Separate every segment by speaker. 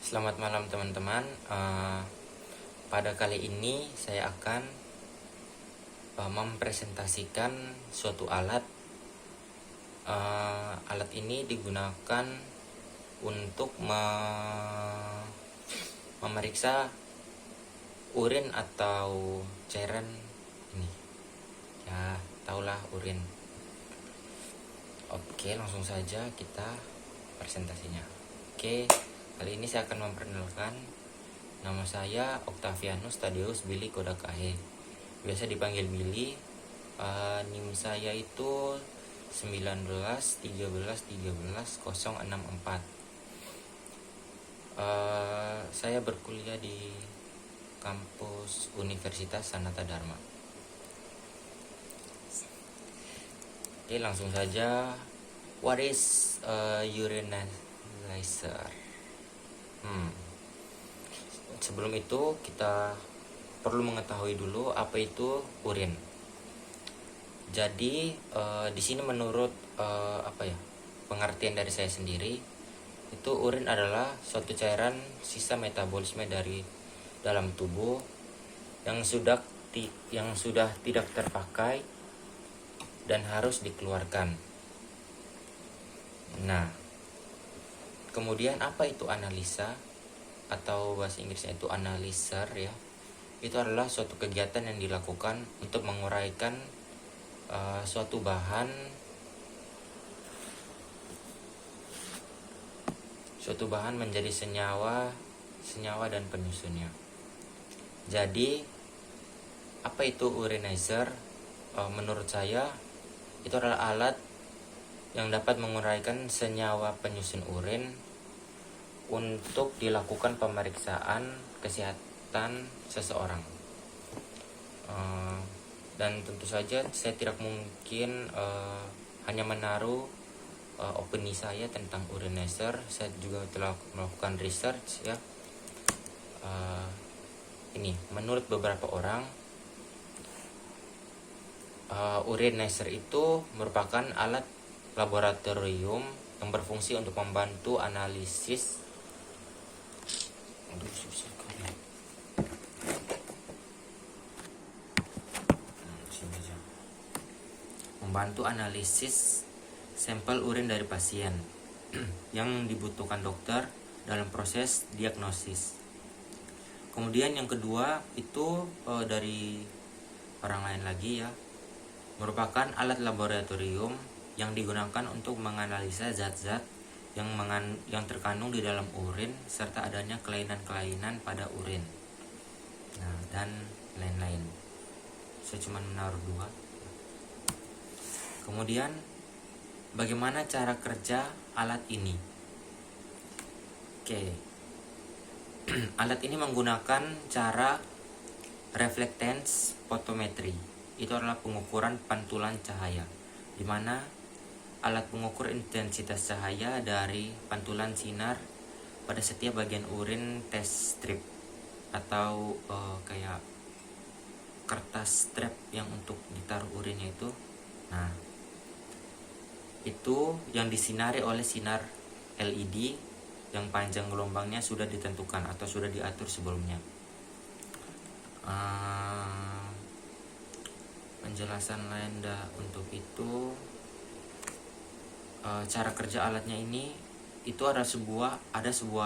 Speaker 1: Selamat malam teman-teman. Pada kali ini saya akan mempresentasikan suatu alat. Alat ini digunakan untuk memeriksa urin atau cairan ini. Ya, tahulah urin. Oke, langsung saja kita presentasinya. Oke, kali ini saya akan memperkenalkan. Nama saya Octavianus Tadeus Billy Kodakahe. Biasa dipanggil Billy. NIM saya itu 1913133064. Saya berkuliah di kampus Universitas Sanata Dharma. Oke, langsung saja. What is urinalyzer? Sebelum itu kita perlu mengetahui dulu apa itu urin. Jadi di sini menurut pengertian dari saya sendiri, itu urin adalah suatu cairan sisa metabolisme dari dalam tubuh yang sudah tidak terpakai dan harus dikeluarkan. Nah, kemudian apa itu analisa atau bahasa Inggrisnya itu analyzer ya? Itu adalah suatu kegiatan yang dilakukan untuk menguraikan suatu bahan menjadi senyawa dan penyusunnya. Jadi apa itu urinizer? Menurut saya itu adalah alat yang dapat menguraikan senyawa penyusun urin untuk dilakukan pemeriksaan kesehatan seseorang. Dan tentu saja saya tidak mungkin hanya menaruh opini saya tentang urinizer. Saya juga telah melakukan research ya. Ini menurut beberapa orang, urinizer itu merupakan alat laboratorium yang berfungsi untuk membantu analisis sampel urin dari pasien yang dibutuhkan dokter dalam proses diagnosis. Kemudian yang kedua itu dari orang lain lagi ya, merupakan alat laboratorium yang digunakan untuk menganalisa zat-zat yang terkandung di dalam urin serta adanya kelainan-kelainan pada urin. Nah, dan lain-lain. Saya cuma menaruh dua. Kemudian bagaimana cara kerja alat ini? Oke. Alat ini menggunakan cara reflectance photometry. Itu adalah pengukuran pantulan cahaya, di mana alat pengukur intensitas cahaya dari pantulan sinar pada setiap bagian urin test strip atau kayak kertas strap yang untuk ditaruh urinnya itu. Nah, itu yang disinari oleh sinar LED yang panjang gelombangnya sudah ditentukan atau sudah diatur sebelumnya. Penjelasan lain untuk itu, cara kerja alatnya ini itu ada sebuah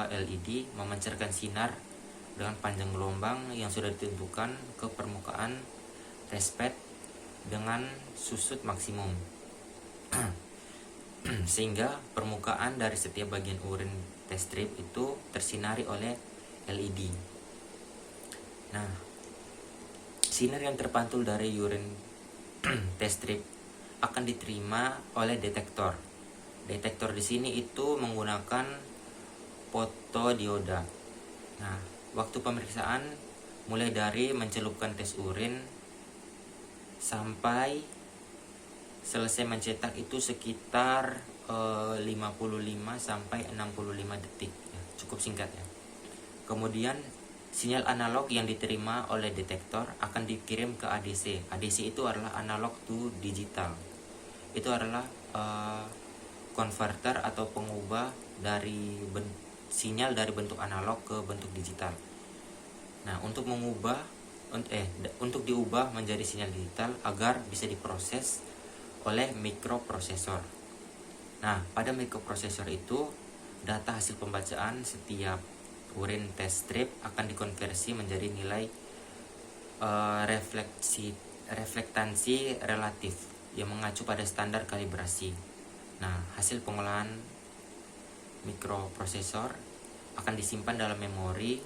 Speaker 1: LED memancarkan sinar dengan panjang gelombang yang sudah ditentukan ke permukaan test pad dengan susut maksimum sehingga permukaan dari setiap bagian urin test strip itu tersinari oleh LED. Nah, sinar yang terpantul dari urin test strip akan diterima oleh detektor. Detektor di sini itu menggunakan fotodioda. Nah, waktu pemeriksaan mulai dari mencelupkan tes urin sampai selesai mencetak itu sekitar 55 sampai 65 detik ya, cukup singkat ya. Kemudian sinyal analog yang diterima oleh detektor akan dikirim ke ADC. ADC itu adalah analog to digital. Itu adalah konverter atau pengubah dari sinyal dari bentuk analog ke bentuk digital. Nah, untuk diubah menjadi sinyal digital agar bisa diproses oleh mikroprosesor. Nah, pada mikroprosesor itu data hasil pembacaan setiap urin test strip akan dikonversi menjadi nilai reflektansi relatif yang mengacu pada standar kalibrasi. Nah, hasil pengolahan mikroprosesor akan disimpan dalam memori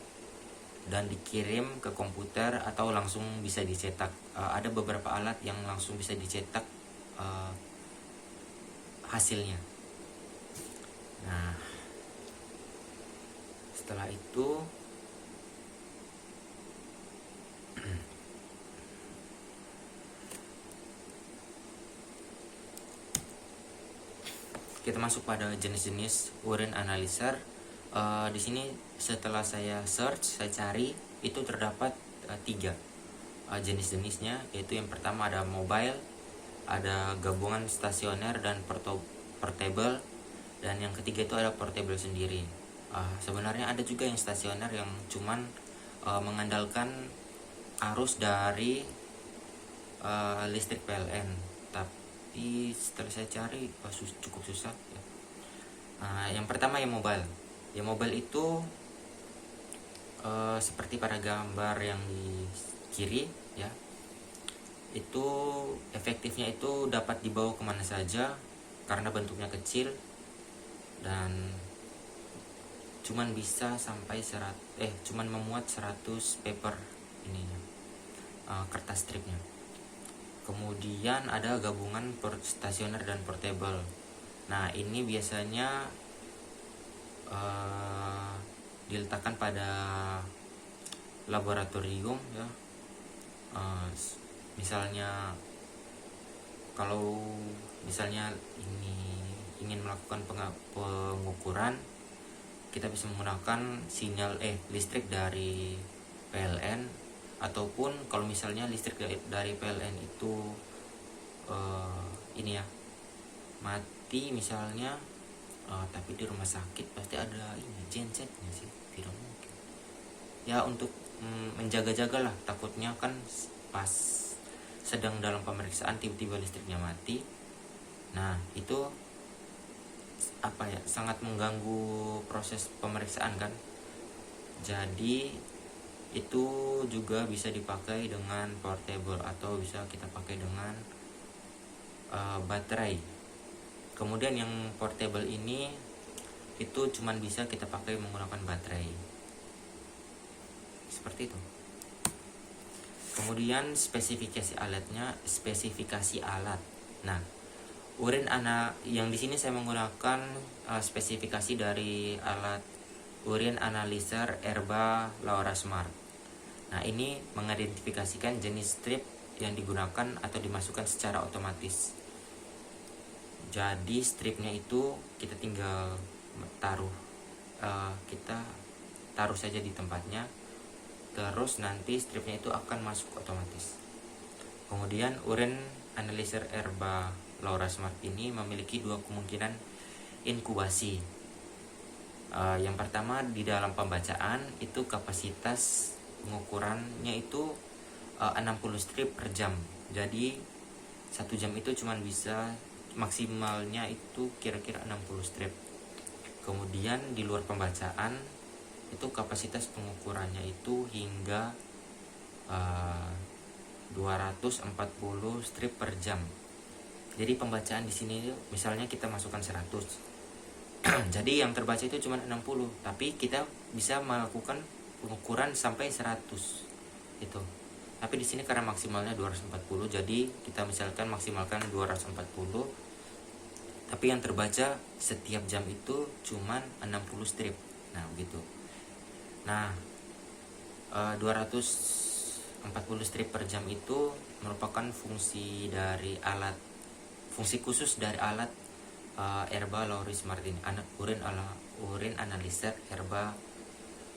Speaker 1: dan dikirim ke komputer atau langsung bisa dicetak. Ada beberapa alat yang langsung bisa dicetak hasilnya. Nah, setelah itu kita masuk pada jenis-jenis urin analyzer. Di sini setelah saya search, saya cari, itu terdapat 3 jenis-jenisnya, yaitu yang pertama ada mobile, ada gabungan stasioner dan portable, dan yang ketiga itu ada portable sendiri. Sebenarnya ada juga yang stasioner yang cuman mengandalkan arus dari listrik PLN, tapi setelah saya cari cukup susah ya. Yang pertama yang mobile. Yang mobile itu seperti pada gambar yang di kiri ya, itu efektifnya itu dapat dibawa kemana saja karena bentuknya kecil dan cuman bisa sampai cuman memuat 100 paper ininya, kertas stripnya. Kemudian ada gabungan stasioner dan portable. Nah, ini biasanya diletakkan pada laboratorium ya. Misalnya kalau misalnya ini ingin melakukan pengukuran, kita bisa menggunakan sinyal listrik dari PLN, ataupun kalau misalnya listrik dari PLN itu ini ya mati misalnya, tapi di rumah sakit pasti ada ini gensetnya sih, tidak mungkin ya, untuk menjaga-jaga lah, takutnya kan pas sedang dalam pemeriksaan tiba-tiba listriknya mati. Nah, itu sangat mengganggu proses pemeriksaan kan. Jadi itu juga bisa dipakai dengan portable atau bisa kita pakai dengan baterai. Kemudian yang portable ini itu cuman bisa kita pakai menggunakan baterai, seperti itu. Kemudian spesifikasi alat. Nah, urin yang di sini saya menggunakan spesifikasi dari alat urin analyzer Erba Laura Smart. Nah, ini mengidentifikasikan jenis strip yang digunakan atau dimasukkan secara otomatis. Jadi stripnya itu kita tinggal kita taruh saja di tempatnya, terus nanti stripnya itu akan masuk otomatis. Kemudian urin analyzer Erba Laura Smart ini memiliki 2 kemungkinan inkubasi. Yang pertama, di dalam pembacaan itu kapasitas pengukurannya itu 60 strip per jam. Jadi 1 jam itu cuma bisa maksimalnya itu kira-kira 60 strip. Kemudian di luar pembacaan itu kapasitas pengukurannya itu hingga 240 strip per jam. Jadi pembacaan di sini misalnya kita masukkan 100. Jadi yang terbaca itu cuma 60, tapi kita bisa melakukan pengukuran sampai 100 itu. Tapi di sini karena maksimalnya 240, jadi kita misalkan maksimalkan 240. Tapi yang terbaca setiap jam itu cuma 60 strip. Nah, begitu. Nah, 240 strip per jam itu merupakan fungsi khusus dari alat Erba Laura Smart ini, urin analyzer Erba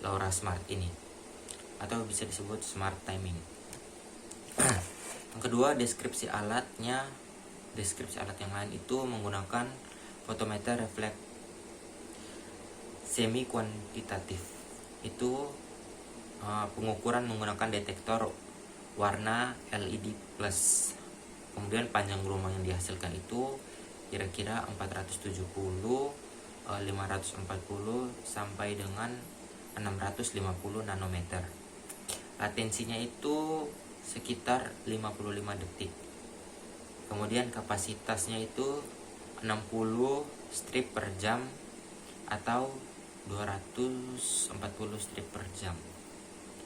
Speaker 1: Laura Smart ini, atau bisa disebut smart timing. Yang kedua, deskripsi alat yang lain itu menggunakan fotometer semi kuantitatif itu pengukuran menggunakan detektor warna LED plus. Kemudian panjang gelombang yang dihasilkan itu kira-kira 470, 540 sampai dengan 650 nanometer. Latensinya itu sekitar 55 detik. Kemudian kapasitasnya itu 60 strip per jam atau 240 strip per jam.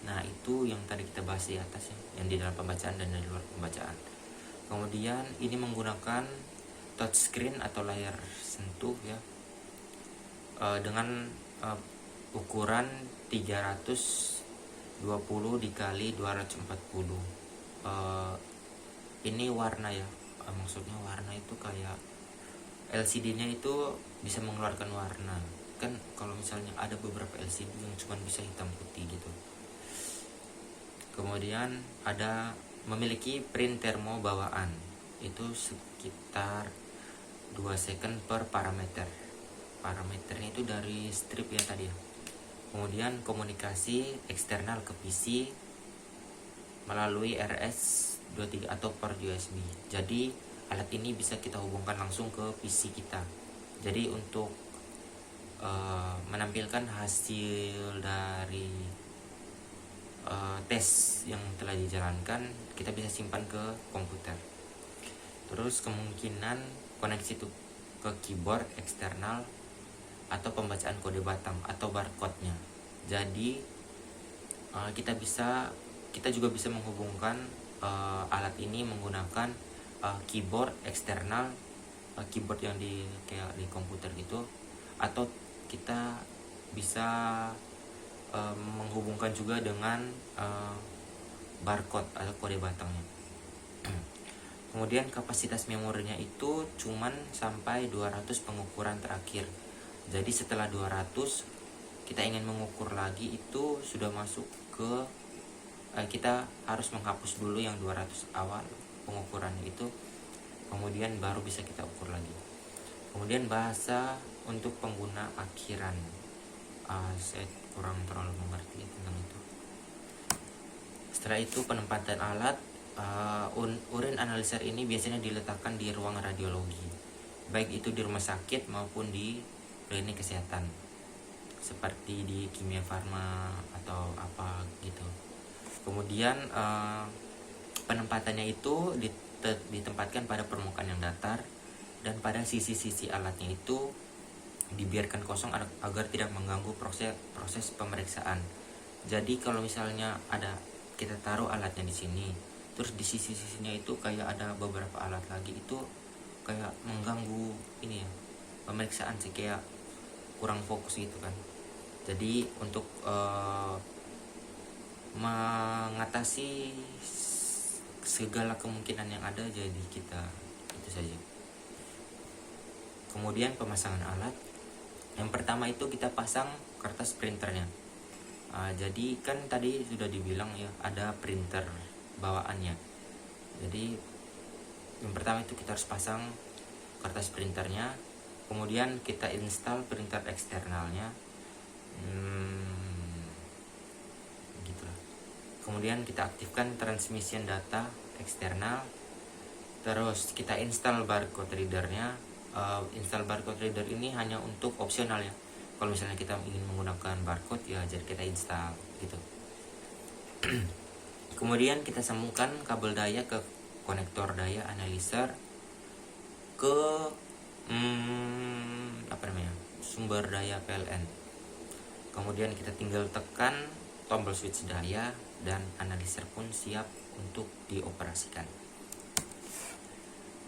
Speaker 1: Nah, itu yang tadi kita bahas di atas ya, yang di dalam pembacaan dan di luar pembacaan. Kemudian ini menggunakan touchscreen atau layar sentuh ya, dengan ukuran 320 dikali 240. Ini warna ya, maksudnya warna itu kayak LCD-nya itu bisa mengeluarkan warna. Kan kalau misalnya ada beberapa LCD yang cuma bisa hitam putih gitu. Kemudian ada memiliki print termo bawaan, itu sekitar 2 second per parameter. Parameternya itu dari strip ya tadi ya. Kemudian komunikasi eksternal ke PC melalui RS-23 atau port USB. Jadi alat ini bisa kita hubungkan langsung ke PC kita. Jadi untuk menampilkan hasil dari tes yang telah dijalankan, kita bisa simpan ke komputer. Terus kemungkinan koneksi itu ke keyboard eksternal atau pembacaan kode batang atau barcode-nya. Jadi kita juga bisa menghubungkan alat ini menggunakan keyboard eksternal, keyboard yang kayak di komputer gitu, atau kita bisa menghubungkan juga dengan barcode atau kode batangnya. Kemudian kapasitas memorinya itu cuman sampai 200 pengukuran terakhir. Jadi setelah 200 kita ingin mengukur lagi, itu sudah masuk ke kita harus menghapus dulu yang 200 awal pengukuran itu, kemudian baru bisa kita ukur lagi. Kemudian bahasa untuk pengguna akhiran, saya kurang terlalu mengerti tentang itu. Setelah itu penempatan alat. Urin analyzer ini biasanya diletakkan di ruang radiologi, baik itu di rumah sakit maupun di klinik kesehatan, seperti di Kimia Farma atau apa gitu. Kemudian penempatannya itu ditempatkan pada permukaan yang datar, dan pada sisi-sisi alatnya itu dibiarkan kosong agar tidak mengganggu proses pemeriksaan. Jadi kalau misalnya kita taruh alatnya di sini, terus di sisi-sisinya itu kayak ada beberapa alat lagi, itu kayak mengganggu ini ya, pemeriksaan sih, kayak kurang fokus gitu kan. Jadi untuk mengatasi segala kemungkinan yang ada, jadi kita itu saja. Kemudian pemasangan alat. Yang pertama itu kita pasang kertas printernya. Jadi kan tadi sudah dibilang ya, ada printer bawaannya. Jadi yang pertama itu kita harus pasang kertas printernya, kemudian kita install printer eksternalnya, gitulah. Kemudian kita aktifkan transmission data eksternal, terus kita install barcode readernya. Install barcode reader ini hanya untuk opsional ya. Kalau misalnya kita ingin menggunakan barcode ya, jadi kita install gitu. Kemudian kita sambungkan kabel daya ke konektor daya analyzer ke sumber daya PLN. Kemudian kita tinggal tekan tombol switch daya dan analyzer pun siap untuk dioperasikan.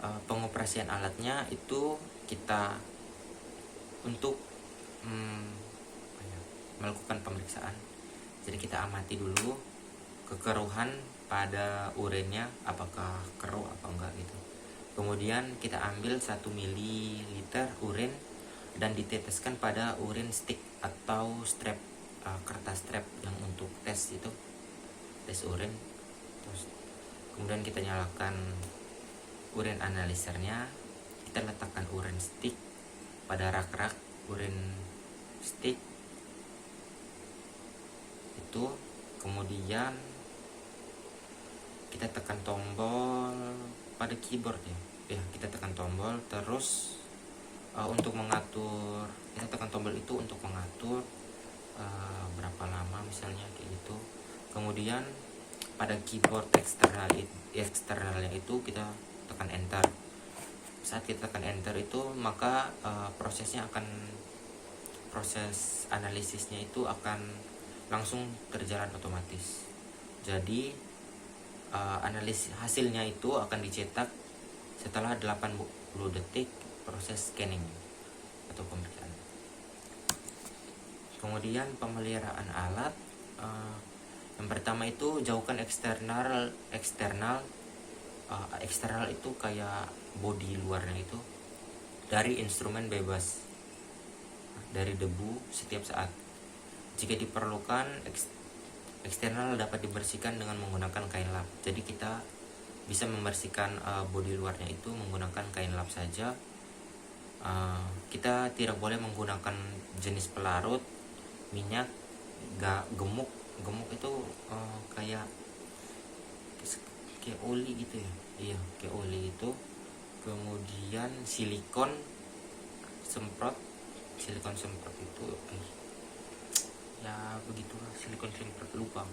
Speaker 1: Pengoperasian alatnya itu kita untuk melakukan pemeriksaan. Jadi kita amati dulu kekeruhan pada urinnya, apakah keruh apa enggak gitu. Kemudian kita ambil 1 ml urin dan diteteskan pada urin stick atau strap, kertas strap yang untuk tes itu, tes urin. Terus kemudian kita nyalakan urin analyzernya, kita letakkan urin stick pada rak-rak urin stick, itu. Kemudian kita tekan tombol pada keyboard ya, kita tekan tombol. Terus untuk mengatur, kita tekan tombol itu untuk mengatur berapa lama misalnya kayak gitu. Kemudian pada keyboard eksternalnya itu kita tekan enter. Saat kita tekan enter itu maka proses analisisnya itu akan langsung terjalan otomatis. Jadi analisis hasilnya itu akan dicetak setelah 80 detik proses scanning atau pemeriksaan. Kemudian pemeliharaan alat, yang pertama itu jauhkan eksternal itu kayak bodi luarnya itu dari instrumen bebas, dari debu setiap saat. Jika diperlukan, eksternal dapat dibersihkan dengan menggunakan kain lap. Jadi kita bisa membersihkan bodi luarnya itu menggunakan kain lap saja. Kita tidak boleh menggunakan jenis pelarut minyak, gemuk itu kayak oli gitu ya. Iya, kayak oli itu. Kemudian silikon semprot itu ya begitulah, silikon semprot lubang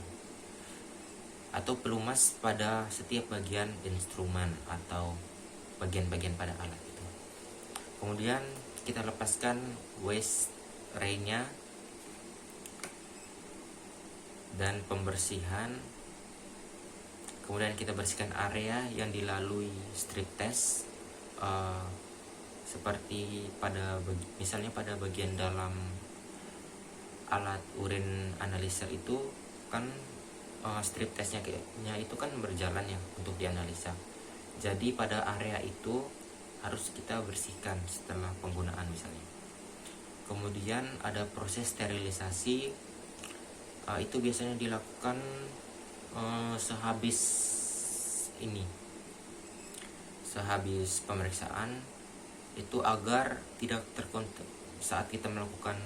Speaker 1: atau pelumas pada setiap bagian instrumen atau bagian-bagian pada alat itu. Kemudian kita lepaskan waste ray-nya dan pembersihan. Kemudian kita bersihkan area yang dilalui strip test, seperti misalnya pada bagian dalam alat urin analyzer itu kan strip testnya itu kan berjalan ya untuk dianalisa. Jadi pada area itu harus kita bersihkan setelah penggunaan misalnya. Kemudian ada proses sterilisasi, itu biasanya dilakukan sehabis pemeriksaan itu agar tidak saat kita melakukan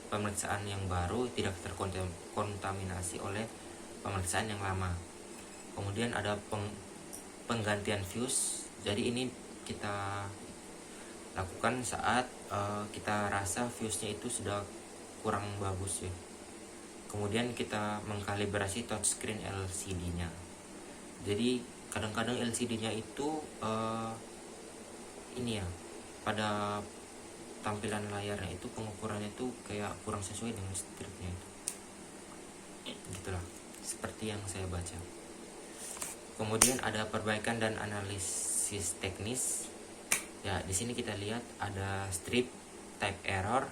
Speaker 1: pemeriksaan yang baru tidak terkontaminasi oleh pemeriksaan yang lama. Kemudian ada penggantian fuse. Jadi ini kita lakukan saat kita rasa fuse-nya itu sudah kurang bagus ya. Kemudian kita mengkalibrasi touchscreen LCD-nya. Jadi kadang-kadang LCD-nya itu pada tampilan layarnya itu pengukurannya itu kayak kurang sesuai dengan stripnya itu. Gitulah, seperti yang saya baca. Kemudian ada perbaikan dan analisis teknis. Ya, di sini kita lihat ada strip type error.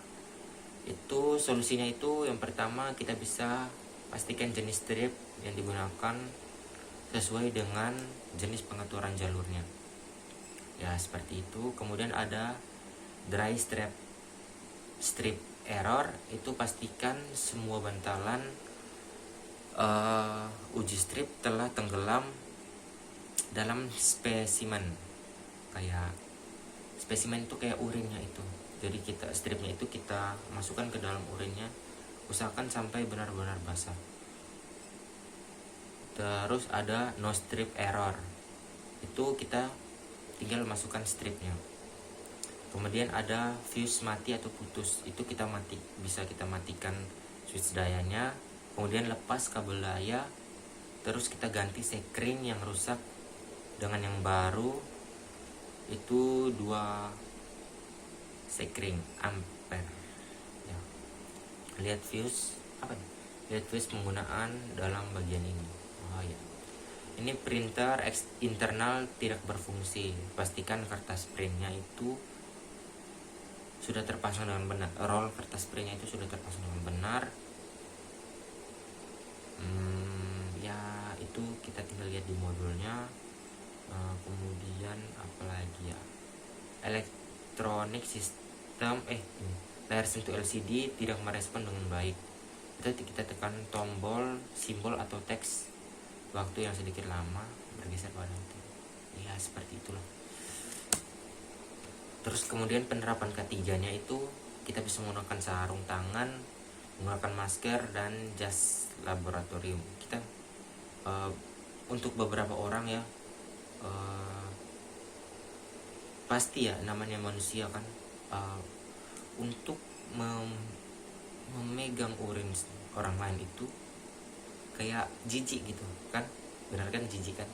Speaker 1: Itu solusinya itu yang pertama kita bisa pastikan jenis strip yang digunakan sesuai dengan jenis pengaturan jalurnya. Ya, seperti itu. Kemudian ada dry strip error, itu pastikan semua bantalan uji strip telah tenggelam dalam spesimen. Kayak spesimen itu kayak urinnya itu. Jadi stripnya itu kita masukkan ke dalam urinnya, usahakan sampai benar-benar basah. Terus ada no strip error, itu kita tinggal masukkan stripnya. Kemudian ada fuse mati atau putus, itu bisa kita matikan switch dayanya, kemudian lepas kabel daya, terus kita ganti sekring yang rusak dengan yang baru. Itu 2 sekring ampere ya. Lihat fuse penggunaan dalam bagian ini. Ini printer internal tidak berfungsi, pastikan kertas printnya itu sudah terpasang dengan benar. Roll kertas printnya itu sudah terpasang dengan benar. Ya itu kita tinggal lihat di modulnya. Kemudian apalagi ya, elektronik sistem layar sentuh LCD tidak merespon dengan baik. Kita tekan tombol simbol atau teks, waktu yang sedikit lama bergeser pada itu. Ya seperti itulah. Terus kemudian penerapan ketiganya itu kita bisa menggunakan sarung tangan menggunakan masker dan jas laboratorium. Kita untuk beberapa orang ya, pasti ya namanya manusia kan, untuk memegang urin orang lain itu kayak jijik gitu kan, benar kan, jijik kan.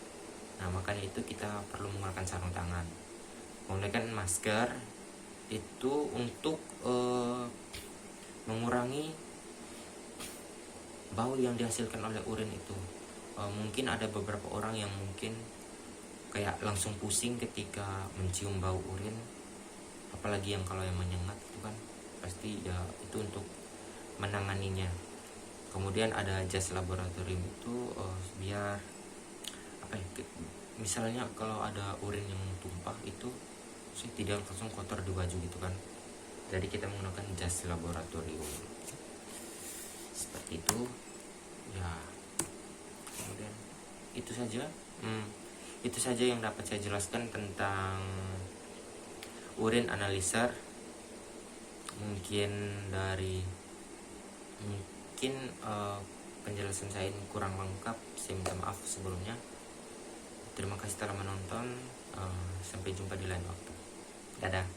Speaker 1: Nah makanya itu kita perlu menggunakan sarung tangan, menggunakan masker itu untuk mengurangi bau yang dihasilkan oleh urin itu. Mungkin ada beberapa orang yang mungkin kayak langsung pusing ketika mencium bau urin, apalagi yang kalau yang menyengat itu kan, pasti ya itu untuk menanganinya. Kemudian ada jas laboratorium itu biar apa ya, misalnya kalau ada urin yang tumpah itu sih tidak langsung kotor di baju gitu kan, jadi kita menggunakan jas laboratorium seperti itu ya. Kemudian itu saja, itu saja yang dapat saya jelaskan tentang urin analyzer. Mungkin penjelasan saya ini kurang lengkap, saya minta maaf sebelumnya. Terima kasih telah menonton, sampai jumpa di lain waktu. Dadah.